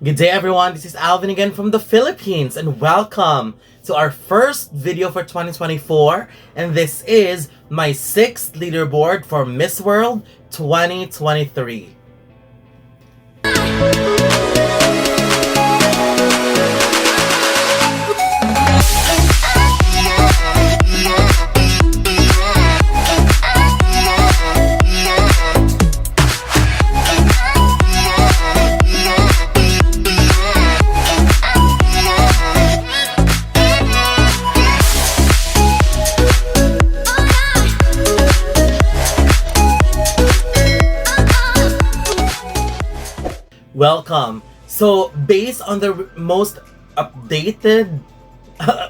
Good day everyone, this is Alvin again from the Philippines and welcome to our first video for 2024, and this is my 6th leaderboard for Miss World 2023. Welcome. So based on the most updated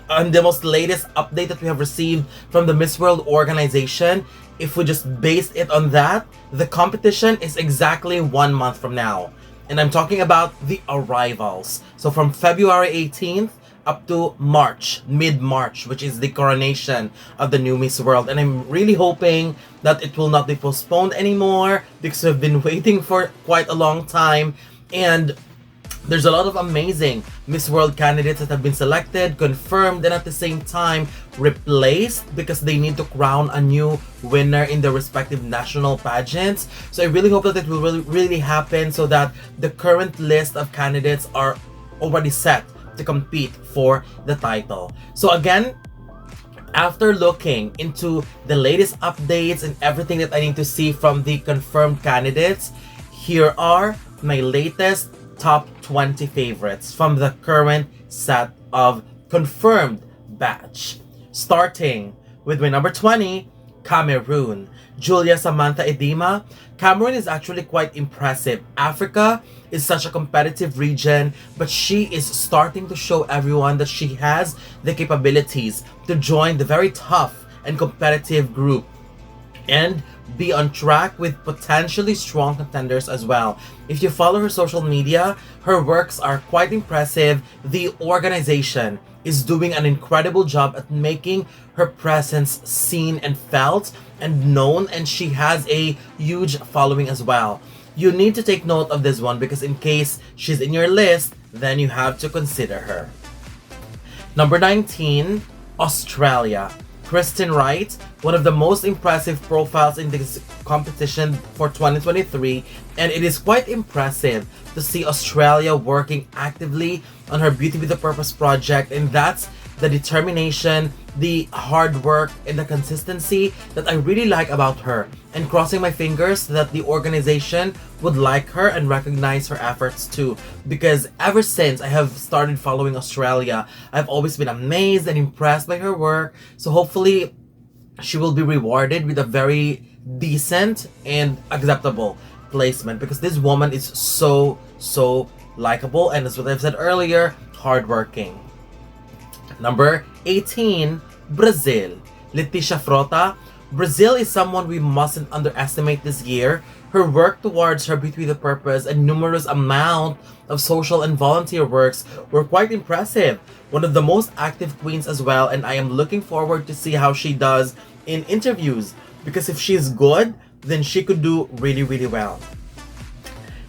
on the most latest update that we have received from the Miss World organization, if we just based it on that, the competition is exactly 1 month from now. And I'm talking about the arrivals. So from February 18th up to March, mid-March, which is the coronation of the new Miss World. And I'm really hoping that it will not be postponed anymore because we've been waiting for quite a long time. And there's a lot of amazing Miss World candidates that have been selected, confirmed, and at the same time replaced because they need to crown a new winner in their respective national pageants. So I really hope that it will really happen so that the current list of candidates are already set to compete for the title. So again, after looking into the latest updates and everything that I need to see from the confirmed candidates, here are my latest top 20 favorites from the current set of confirmed batch. Starting with my number 20, Cameroon. Julia Samantha Edima. Cameroon is actually quite impressive. Africa is such a competitive region, but she is starting to show everyone that she has the capabilities to join the very tough and competitive group and be on track with potentially strong contenders as well. If you follow her social media, her works are quite impressive. The organization is doing an incredible job at making her presence seen and felt and known, and she has a huge following as well. You need to take note of this one because in case she's in your list, then you have to consider her. Number 19, Australia. Kristen Wright, one of the most impressive profiles in this competition for 2023, and it is quite impressive to see Australia working actively on her Beauty with a Purpose project, and that's the determination, the hard work, and the consistency that I really like about her, and crossing my fingers that the organization would like her and recognize her efforts too, because ever since I have started following Australia, I've always been amazed and impressed by her work. So hopefully she will be rewarded with a very decent and acceptable placement because this woman is so likable, and as what I've said earlier, hardworking. Number 18, Brazil. Leticia Frota. Brazil is someone we mustn't underestimate this year. Her work towards her Beauty with a Purpose and numerous amount of social and volunteer works were quite impressive. One of the most active queens as well, and I am looking forward to see how she does in interviews because if she's good, then she could do really well.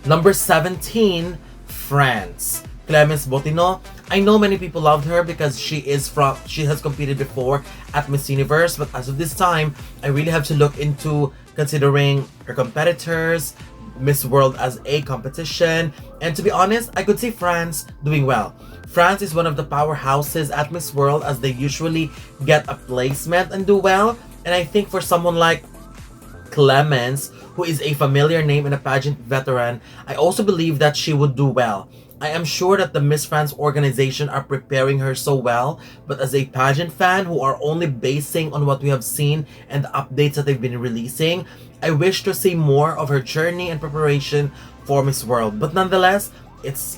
Number 17, France. Clémence Bottineau. I know many people loved her because she has competed before at Miss Universe, but as of this time, I really have to look into considering her competitors, Miss World as a competition, and to be honest, I could see France doing well. France is one of the powerhouses at Miss World as they usually get a placement and do well, and I think for someone like Clémence, who is a familiar name and a pageant veteran, I also believe that she would do well. I am sure that the Miss France organization are preparing her so well, but as a pageant fan who are only basing on what we have seen and the updates that they've been releasing, I wish to see more of her journey and preparation for Miss World. But nonetheless,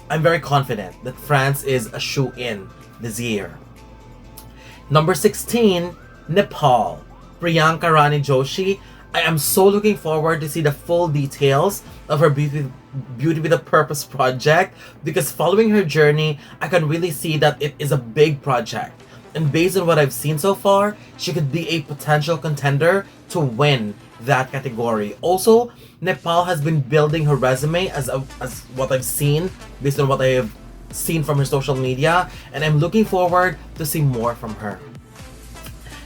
I'm very confident that France is a shoe-in this year. Number 16, Nepal. Priyanka Rani Joshi. I am so looking forward to see the full details of her Beauty with a Purpose project because following her journey, I can really see that it is a big project. And based on what I've seen so far, she could be a potential contender to win that category. Also, Nepal has been building her resume as what I've seen, based on what I have seen from her social media, and I'm looking forward to see more from her.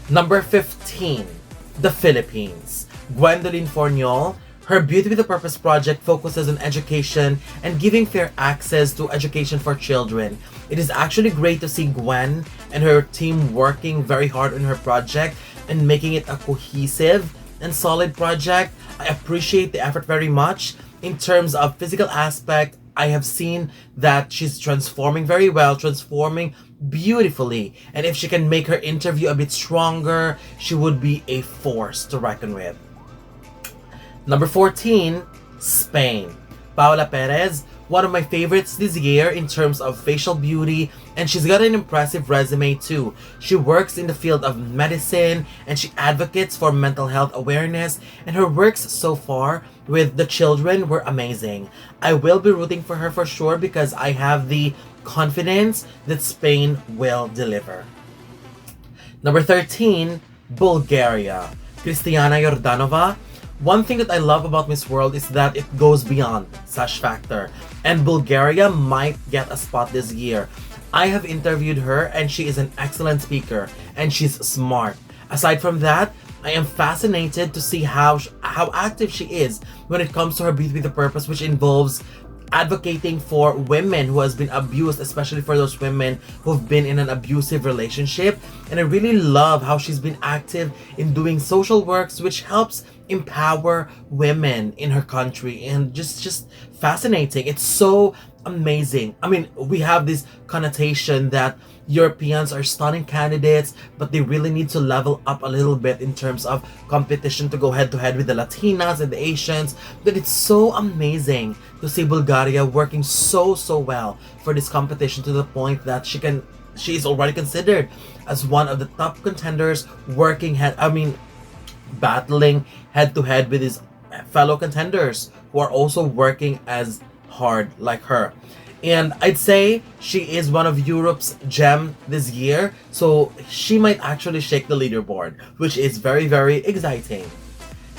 Number 15, the Philippines. Gwendolyn Forniol. Her Beauty with a Purpose project focuses on education and giving fair access to education for children. It is actually great to see Gwen and her team working very hard on her project and making it a cohesive and solid project. I appreciate the effort very much. In terms of physical aspect, I have seen that she's transforming very well, transforming beautifully. And if she can make her interview a bit stronger, she would be a force to reckon with. Number 14, Spain. Paula Perez, one of my favorites this year in terms of facial beauty, and she's got an impressive resume too. She works in the field of medicine and she advocates for mental health awareness, and her works so far with the children were amazing. I will be rooting for her for sure because I have the confidence that Spain will deliver. Number 13, Bulgaria. Cristiana Yordanova. One thing that I love about Miss World is that it goes beyond Sash Factor, and Bulgaria might get a spot this year. I have interviewed her and she is an excellent speaker and she's smart. Aside from that, I am fascinated to see how active she is when it comes to her Beauty with a Purpose, which involves advocating for women who has been abused, especially for those women who've been in an abusive relationship. And I really love how she's been active in doing social works which helps empower women in her country, and just fascinating. It's so amazing. I mean, we have this connotation that Europeans are stunning candidates, but they really need to level up a little bit in terms of competition to go head to head with the Latinas and the Asians. But it's so amazing to see Bulgaria working so well for this competition, to the point that she is already considered as one of the top contenders, battling head to head with his fellow contenders who are also working as hard like her. And I'd say she is one of Europe's gem this year, so she might actually shake the leaderboard, which is very exciting.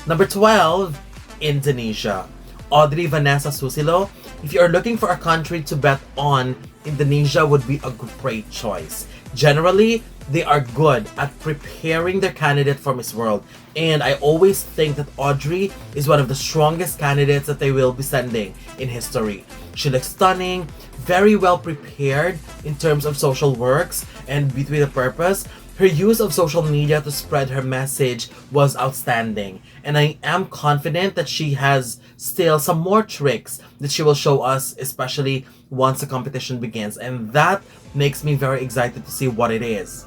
Number 12, Indonesia. Audrey Vanessa Susilo. If you are looking for a country to bet on, Indonesia would be a great choice. Generally, they are good at preparing their candidate for Miss World, and I always think that Audrey is one of the strongest candidates that they will be sending in history. She looks stunning, very well prepared in terms of social works and Beauty with a Purpose. Her use of social media to spread her message was outstanding, and I am confident that she has still some more tricks that she will show us, especially once the competition begins, and that makes me very excited to see what it is.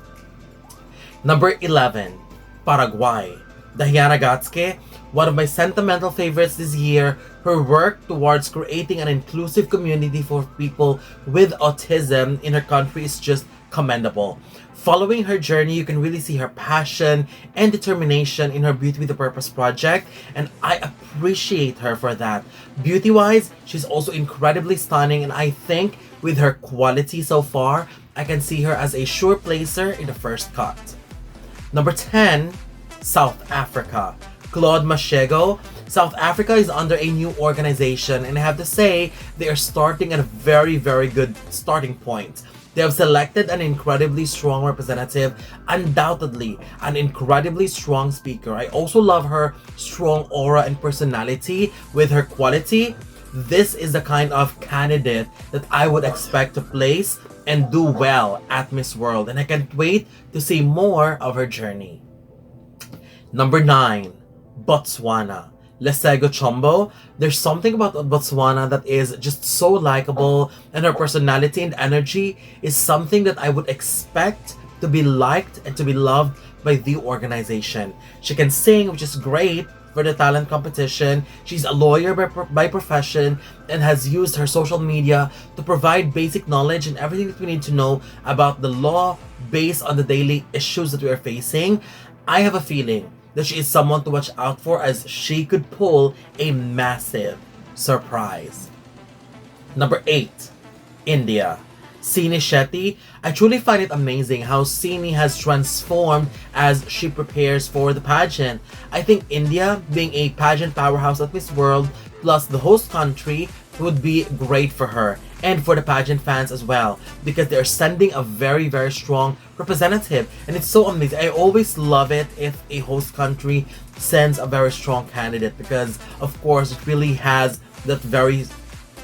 Number 11, Paraguay. Diana Gatske, one of my sentimental favorites this year. Her work towards creating an inclusive community for people with autism in her country is just commendable. Following her journey, you can really see her passion and determination in her Beauty with a Purpose project, and I appreciate her for that. Beauty-wise, she's also incredibly stunning, and I think with her quality so far, I can see her as a sure placer in the first cut. Number 10, South Africa. Claude Mashego. South Africa is under a new organization, and I have to say, they are starting at a very good starting point. They have selected an incredibly strong representative, undoubtedly an incredibly strong speaker. I also love her strong aura and personality. With her quality, this is the kind of candidate that I would expect to place and do well at Miss World, and I can't wait to see more of her journey. Number 9, Botswana. Lesego Chombo. There's something about Botswana that is just so likable, and her personality and energy is something that I would expect to be liked and to be loved by the organization. She can sing, which is great for the talent competition. She's a lawyer by profession and has used her social media to provide basic knowledge and everything that we need to know about the law based on the daily issues that we are facing. I have a feeling that she is someone to watch out for, as she could pull a massive surprise. Number 8, India. 𝐓𝐇𝐀𝐍𝐊 Shetty. I truly find it amazing how 𝐓𝐇𝐀𝐍 has transformed as she prepares for the pageant. I think India, being a pageant powerhouse at Miss World, plus the host country, would be great for her and for the pageant fans as well, because they're sending a very, very strong representative, and it's so amazing. I always love it if a host country sends a very strong candidate, because of course it really has that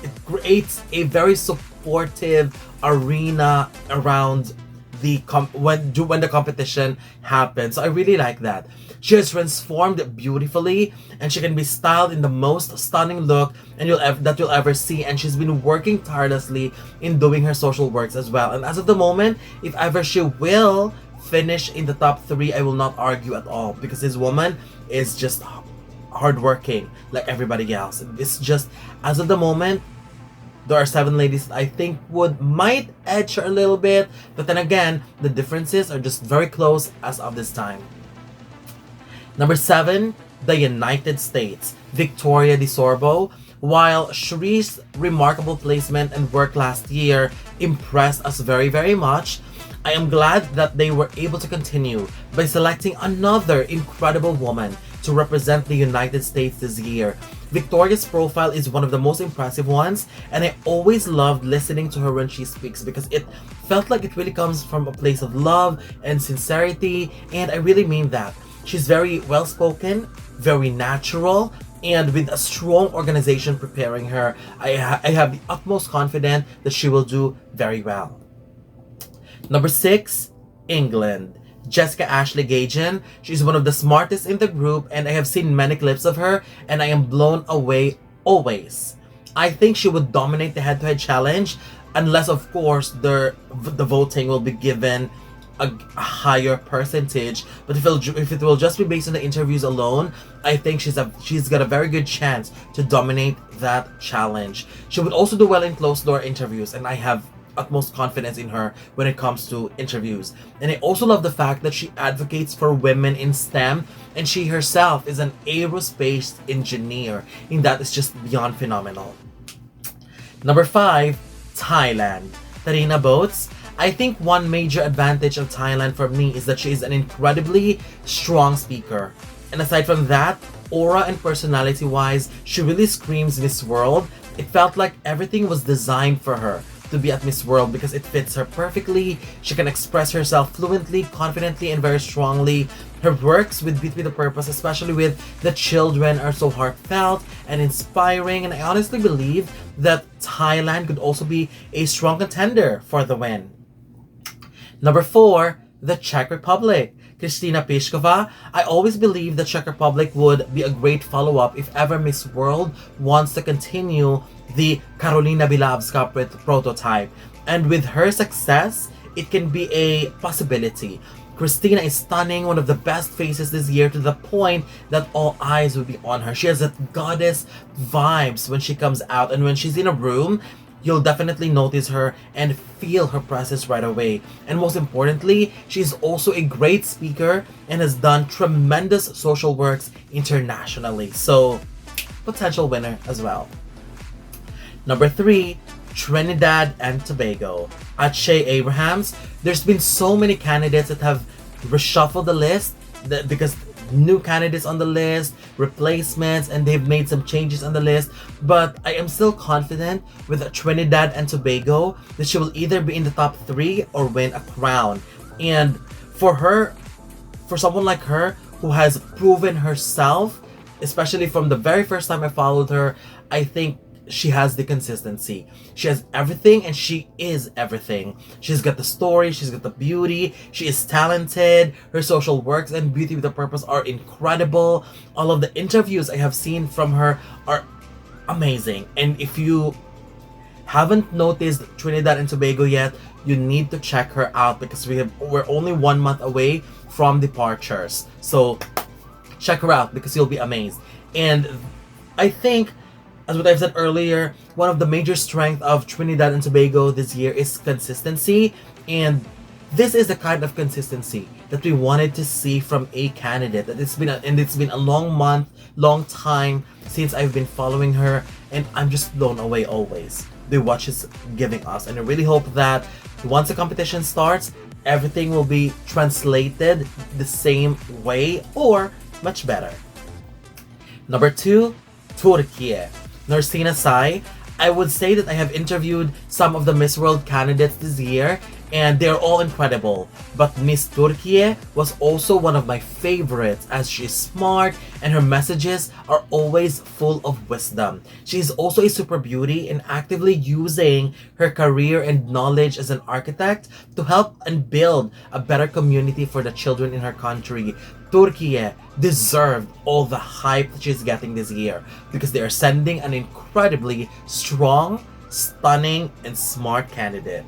it creates a very supportive arena around when the competition happens. So I really like that. She has transformed beautifully, and she can be styled in the most stunning look that you'll ever see, and she's been working tirelessly in doing her social works as well. And as of the moment, if ever she will finish in the top 3, I will not argue at all, because this woman is just hardworking like everybody else. It's just, as of the moment, there are 7 ladies that I think might edge her a little bit, but then again, the differences are just very close as of this time. Number 7, the United States, Victoria DeSorbo. While Shree's remarkable placement and work last year impressed us very, very much, I am glad that they were able to continue by selecting another incredible woman to represent the United States this year. Victoria's profile is one of the most impressive ones, and I always loved listening to her when she speaks, because it felt like it really comes from a place of love and sincerity, and I really mean that. She's very well-spoken, very natural, and with a strong organization preparing her, I have the utmost confidence that she will do very well. Number 6, England. Jessica Ashley Gajan. She's one of the smartest in the group, and I have seen many clips of her, and I am blown away always. I think she would dominate the head-to-head challenge, unless of course the voting will be given a higher percentage. But if it will just be based on the interviews alone, I think she's got a very good chance to dominate that challenge. She would also do well in closed-door interviews, and I have utmost confidence in her when it comes to interviews. And I also love the fact that she advocates for women in STEM, and she herself is an aerospace engineer, and that is just beyond phenomenal. Number 5, Thailand. Tarina Boats. I think one major advantage of Thailand for me is that she is an incredibly strong speaker. And aside from that, aura and personality-wise, she really screams Miss World. It felt like everything was designed for her to be at Miss World, because it fits her perfectly. She can express herself fluently, confidently, and very strongly. Her works with Beat with a Purpose, especially with the children, are so heartfelt and inspiring, and I honestly believe that Thailand could also be a strong contender for the win. Number 4, the Czech Republic. Krystyna Pliskova. I always believe the Czech Republic would be a great follow-up if ever Miss World wants to continue the Karolina Bilavska prototype. And with her success, it can be a possibility. Krystyna is stunning, one of the best faces this year, to the point that all eyes will be on her. She has that goddess vibes when she comes out, and when she's in a room, you'll definitely notice her and feel her presence right away. And most importantly, she's also a great speaker and has done tremendous social works internationally. So, potential winner as well. Number 3, Trinidad and Tobago. At Shea Abrahams, there's been so many candidates that have reshuffled the list because new candidates on the list, replacements, and they've made some changes on the list. But I am still confident with Trinidad and Tobago that she will either be in the top 3 or win a crown. And for someone like her who has proven herself, especially from the very first time I followed her, I think she has the consistency. She has everything, and she is everything. She's got the story, she's got the beauty, she is talented, her social works and Beauty with a Purpose are incredible. All of the interviews I have seen from her are amazing. And if you haven't noticed Trinidad and Tobago yet, you need to check her out, because we're only 1 month away from departures. So check her out, because you'll be amazed. And I think, as what I've said earlier, one of the major strengths of Trinidad and Tobago this year is consistency, and this is the kind of consistency that we wanted to see from a candidate. It's been a long time since I've been following her, and I'm just blown away always. with what she's giving us. And I really hope that once the competition starts, everything will be translated the same way or much better. Number 2, Turkey. Nursina Sai. I would say that I have interviewed some of the Miss World candidates this year, and they're all incredible. But Miss Turkey was also one of my favorites, as she's smart and her messages are always full of wisdom. She is also a super beauty and actively using her career and knowledge as an architect to help and build a better community for the children in her country. Turkey deserved all the hype that she's getting this year because they are sending an incredibly strong, stunning, and smart candidate.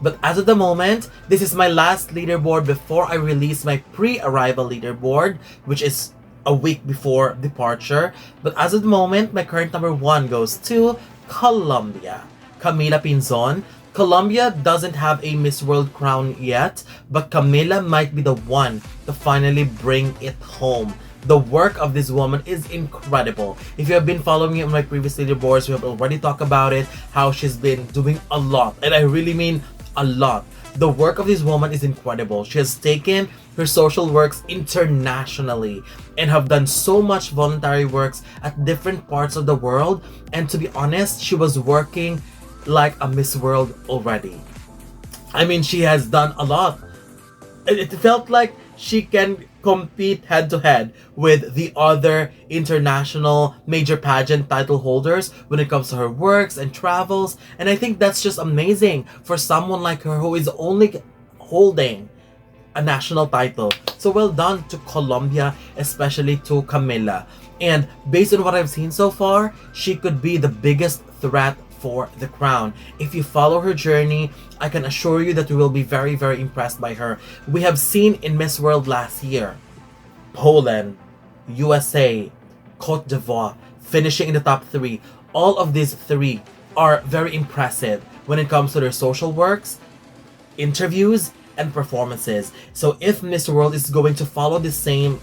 But as of the moment, this is my last leaderboard before I release my pre-arrival leaderboard, which is a week before departure. But as of the moment, my current number 1 goes to Colombia. Camila Pinzon. Colombia doesn't have a Miss World crown yet, but Camila might be the one to finally bring it home. The work of this woman is incredible. If you have been following me on my previous leaderboards, we have already talked about it, how she's been doing a lot. And I really mean a lot. The work of this woman is incredible. She has taken her social works internationally and have done so much voluntary works at different parts of the world. And to be honest, she was working like a Miss World already. I mean, she has done a lot. It felt like she can compete head to head with the other international major pageant title holders when it comes to her works and travels. And I think that's just amazing for someone like her who is only holding a national title. So well done to Colombia, especially to Camila. And based on what I've seen so far, she could be the biggest threat for the crown. If you follow her journey, I can assure you that you will be very, very impressed by her. We have seen in Miss World last year, Poland, USA, Côte d'Ivoire, finishing in the top 3. All of these 3 are very impressive when it comes to their social works, interviews, and performances. So if Miss World is going to follow the same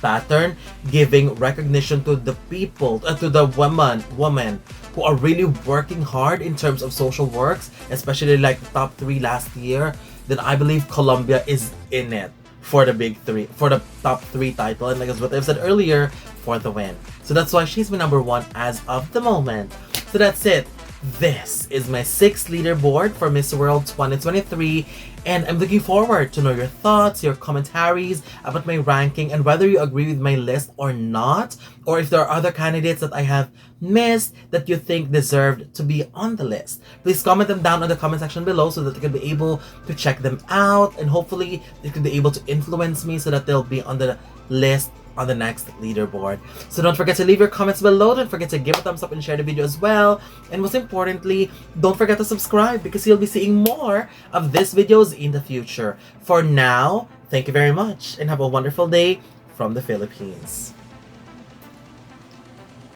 pattern, giving recognition to the people, to the women who are really working hard in terms of social works, especially like the top 3 last year, then I believe Colombia is in it for the big 3, for the top 3 title, and like as what I've said earlier, for the win. So that's why she's my number 1 as of the moment. So that's it. This is my 6th leaderboard for Miss World 2023, and I'm looking forward to know your thoughts, your commentaries about my ranking, and whether you agree with my list or not, or if there are other candidates that I have missed that you think deserved to be on the list. Please comment them down in the comment section below so that I can be able to check them out, and hopefully they can be able to influence me so that they'll be on the list on the next leaderboard. So don't forget to leave your comments below, don't forget to give a thumbs up and share the video as well, and most importantly, don't forget to subscribe because you'll be seeing more of these videos in the future. For now, thank you very much and have a wonderful day from the Philippines.